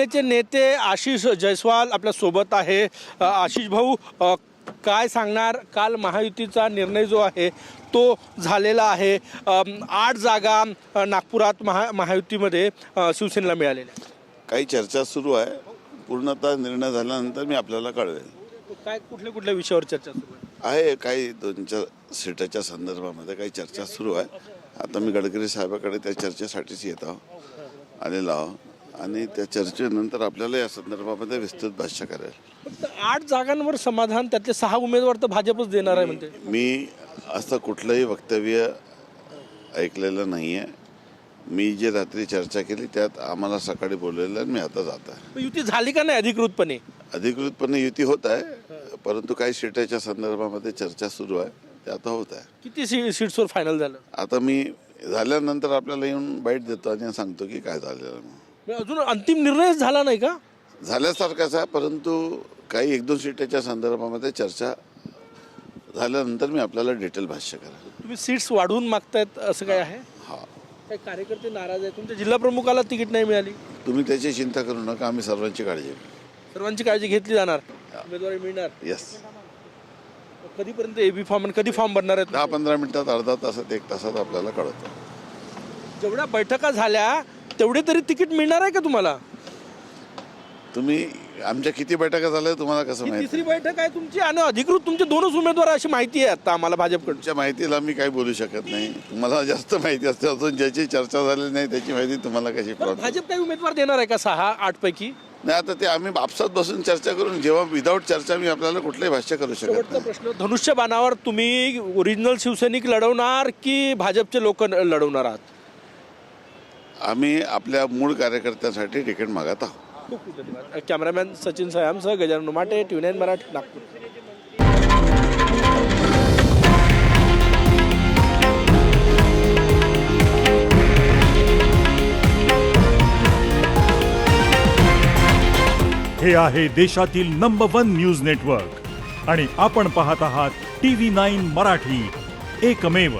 शिवसेनेचे नेते आशिष जयस्वाल आपल्या सोबत आहे। आशिष भाऊ, काय सांगणार? काल महायुतीचा निर्णय जो आहे तो झालेला आहे। 8 जागा नागपुरात महायुतीमध्ये शिवसेनेला मिळालेल्या। काही चर्चा सुरू आहे, पूर्णतः निर्णय झाल्यानंतर मी आपल्याला कळवेल। काय कुठल्या विषयावर चर्चा सुरू आहे? काही 2-4 सीटाच्या संदर्भामध्ये काही चर्चा सुरू आहे। आता मी गडकरी साहेबाकडे त्या चर्चेसाठीच येत आलेलो आहो आणि त्या चर्चेनंतर आपल्याला या संदर्भामध्ये विस्तृत भाष्य करेल। फक्त 8 जागांवर समाधान, त्यातले 6 उमेदवार तर भाजपच देणार आहे म्हणते। मी असं कुठलंही वक्तव्य ऐकलेलं नाही आहे। मी जे रात्री चर्चा केली त्यात आम्हाला सकाळी बोललेलं मी आता जात आहे। युती झाली का नाही अधिकृतपणे? अधिकृतपणे युती होत आहे, परंतु काही सीटाच्या संदर्भामध्ये चर्चा सुरू आहे, ते आता होत आहे। किती सीट्सवर फायनल झालं? आता मी झाल्यानंतर आपल्याला येऊन बाईट देतो आणि सांगतो की काय झालेलं। अजून अंतिम निर्णय झाला नाही का? झाल्यासारखाच आहे, परंतु काही 1-2 सीटाच्या संदर्भामध्ये चर्चा झाल्यानंतर मी आपल्याला डिटेल भाष्य करेन। तुम्ही सीट्स वाढवून मागतायत असं काय आहे? हा, काही कार्यकर्ते नाराज आहेत, तुमच्या जिल्हा प्रमुखाला तिकीट नाही मिळाली? तुम्ही त्याची चिंता करू नका, आम्ही सर्वांची काळजी घेऊ। सर्वांची काळजी घेतली जाणार, उमेदवारी मिळणार। यस। कधीपर्यंत एबी फॉर्म आणि कधी फॉर्म भरणार आहेत? 10-15 मिनिटात, अर्धा तासात, 1 तासात आपल्याला कळतं। जेवढ्या बैठका झाल्या तेवढे तरी तिकीट मिळणार आहे का तुम्हाला? तुम्ही आमच्या किती बैठका झाल्या तुम्हाला कसं ही माहिती? तिसरी बैठक आहे तुमची आणि अधिकृत तुमचे 2च उमेदवार अशी माहिती आहे आता आम्हाला भाजपकडून। तुमच्या माहितीला मी काही बोलू शकत नाही, तुम्हाला जास्त माहिती असते। अजून ज्याची चर्चा झाली नाही त्याची माहिती तुम्हाला कशी प्राप्त? भाजप काही उमेदवार देणार आहे का 6-8 पैकी? नाही, आता ते आम्ही आपसात बसून चर्चा करून, जेव्हा विदाऊट चर्चा मी आपल्याला कुठलंही भाष्य करू शकत शेवटचा नाही। प्रश्न, धनुष्यबाणावर तुम्ही ओरिजिनल शिवसैनिक लढवणार की भाजपचे लोक लढवणार आहात? आम्ही आपल्या मूळ कार्यकर्त्यांसाठी तिकीट मागत आहोत। खूप खूप धन्यवाद। कॅमेरामॅन सचिन सयामसह गजानन उमाटे, TV9 मराठी, नागपूर। हे आहे देशातील नंबर 1 न्यूज नेटवर्क आणि आपण पाहत आहात TV9 मराठी, एकमेव।